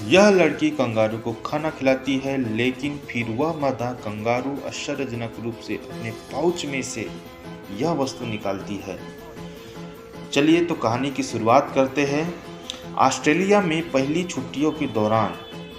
यह लड़की कंगारू को खाना खिलाती है, लेकिन फिर वह मादा कंगारू आश्चर्यजनक रूप से अपने पाउच में से यह वस्तु निकालती है। चलिए तो कहानी की शुरुआत करते हैं। ऑस्ट्रेलिया में पहली छुट्टियों के दौरान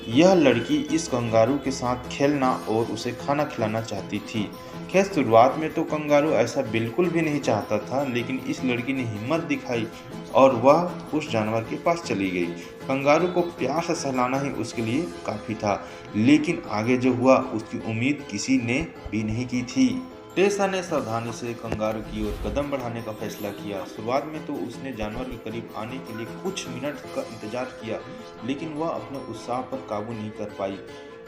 यह लड़की इस कंगारू के साथ खेलना और उसे खाना खिलाना चाहती थी। खैर, शुरुआत में तो कंगारू ऐसा बिल्कुल भी नहीं चाहता था, लेकिन इस लड़की ने हिम्मत दिखाई और वह उस जानवर के पास चली गई। कंगारू को प्यार से सहलाना ही उसके लिए काफ़ी था, लेकिन आगे जो हुआ उसकी उम्मीद किसी ने भी नहीं की थी। टेसा ने सावधानी से कंगारू की ओर कदम बढ़ाने का फैसला किया। शुरुआत में तो उसने जानवर के करीब आने के लिए कुछ मिनट का इंतजार किया, लेकिन वह अपने उत्साह पर काबू नहीं कर पाई।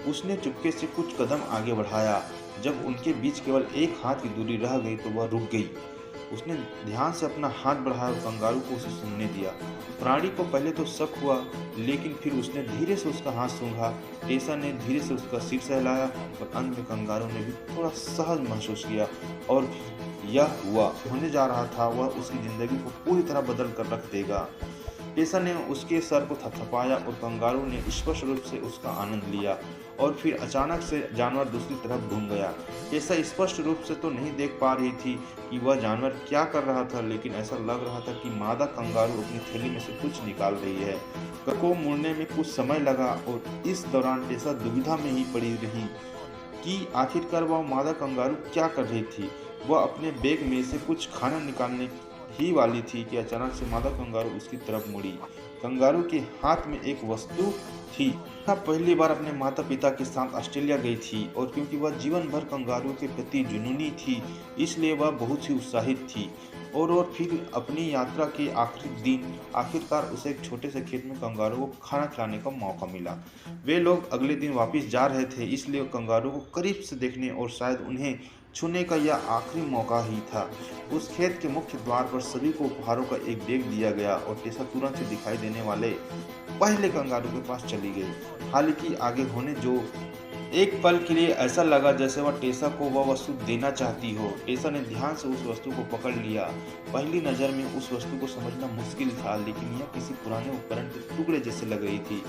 उसने चुपके से कुछ कदम आगे बढ़ाया। जब उनके बीच केवल एक हाथ की दूरी रह गई तो वह रुक गई। उसने ध्यान से अपना हाथ बढ़ाया और कंगारू को उसे सूंघने दिया। प्राणी को पहले तो शक हुआ, लेकिन फिर उसने धीरे से उसका हाथ सूंघा। टेसा ने धीरे से उसका सिर सहलाया और अंत में कंगारू ने भी थोड़ा सहज महसूस किया। और यह हुआ होने जा रहा था, वह उसकी जिंदगी को पूरी तरह बदल कर रख देगा। टेसा ने उसके सर को थपथपाया और कंगारू ने स्पष्ट रूप से उसका आनंद लिया। और फिर अचानक से जानवर दूसरी तरफ घूम गया। टेसा स्पष्ट रूप से तो नहीं देख पा रही थी कि वह जानवर क्या कर रहा था, लेकिन ऐसा लग रहा था कि मादा कंगारू अपनी थैली में से कुछ निकाल रही है। को मुड़ने में कुछ समय लगा और इस दौरान टेसा दुविधा में ही पड़ी रही कि आखिरकार वह मादा कंगारू क्या कर रही थी। वह अपने बैग में से कुछ खाना निकालने ही वाली थी कि अचानक से मादा कंगारू उसकी तरफ मुड़ी। कंगारू के हाथ में एक वस्तु थी। वह पहली बार अपने माता पिता के साथ ऑस्ट्रेलिया गई थी और क्योंकि वह जीवन भर कंगारू के प्रति जुनूनी थी, इसलिए वह बहुत ही उत्साहित थी। और फिर अपनी यात्रा के आखिरी दिन आखिरकार उसे एक छोटे से खेत में कंगारू को खाना खिलाने का मौका मिला। वे लोग अगले दिन वापस जा रहे थे, इसलिए कंगारू को करीब से देखने और शायद उन्हें छूने का यह आखिरी मौका ही था। उस खेत के मुख्य द्वार पर सभी को उपहारों का एक बैग दिया गया और टेसा तुरंत से दिखाई देने वाले पहले कंगारू के पास चली गई। हालांकि आगे होने जो एक पल के लिए ऐसा लगा जैसे वह टेसा को वह वस्तु देना चाहती हो। टेसा ने ध्यान से उस वस्तु को पकड़ लिया। पहली नज़र में उस वस्तु को समझना मुश्किल था, लेकिन यह किसी पुराने उपकरण के टुकड़े जैसे लग रही थी।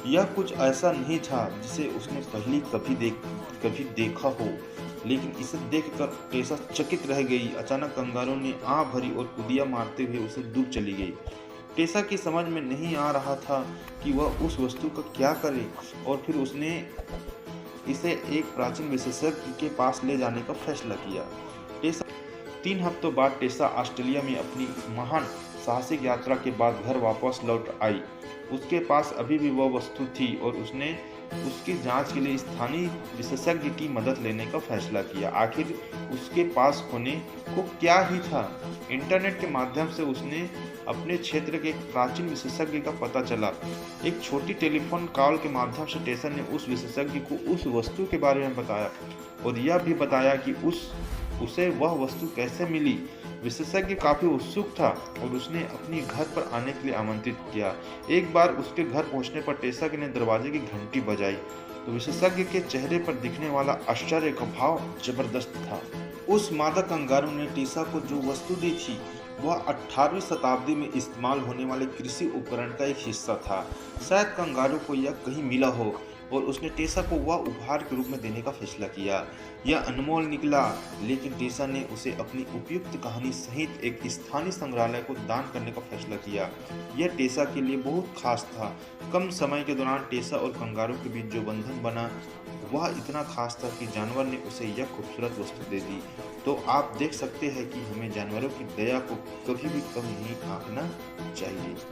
यह कुछ ऐसा नहीं था जिसे उसने पहले कभी देखा हो, लेकिन इसे देखकर टेसा चकित रह गई। अचानक कंगारू ने आह भरी और कुदिया मारते हुए उसे दूर चली गई। टेसा की समझ में नहीं आ रहा था कि वह उस वस्तु का क्या करे, और फिर उसने इसे एक प्राचीन विशेषज्ञ के पास ले जाने का फैसला किया। टेसा 3 हफ्तों बाद टेसा ऑस्ट्रेलिया में अपनी महान साहसिक यात्रा के बाद घर वापस लौट आई। उसके पास अभी भी वह वस्तु थी और उसने उसकी जांच के लिए स्थानीय विशेषज्ञ की मदद लेने का फैसला किया। आखिर उसके पास होने को क्या ही था। इंटरनेट के माध्यम से उसने अपने क्षेत्र के एक प्राचीन विशेषज्ञ का पता चला। एक छोटी टेलीफोन कॉल के माध्यम से टेसा ने उस विशेषज्ञ को उस वस्तु के बारे में बताया और यह भी बताया कि उसे वह वस्तु कैसे मिली। विशेषज्ञ काफी उत्सुक था और उसने अपनी घर पर आने के लिए आमंत्रित किया। एक बार उसके घर पहुंचने पर टेसा ने दरवाजे की घंटी बजाई तो विशेषज्ञ के चेहरे पर दिखने वाला आश्चर्य का भाव जबरदस्त था। उस मादा कंगारू ने टेसा को जो वस्तु दी थी वह 18वीं शताब्दी में इस्तेमाल होने वाले कृषि उपकरण का एक हिस्सा था। शायद कंगारू को यह कहीं मिला हो और उसने टेसा को वह उपहार के रूप में देने का फैसला किया। यह अनमोल निकला, लेकिन टेसा ने उसे अपनी उपयुक्त कहानी सहित एक स्थानीय संग्रहालय को दान करने का फैसला किया। यह टेसा के लिए बहुत खास था। कम समय के दौरान टेसा और कंगारू के बीच जो बंधन बना वह इतना खास था कि जानवर ने उसे यह खूबसूरत वस्तु दे दी। तो आप देख सकते हैं कि हमें जानवरों की दया को कभी भी कम नहीं आंकना चाहिए।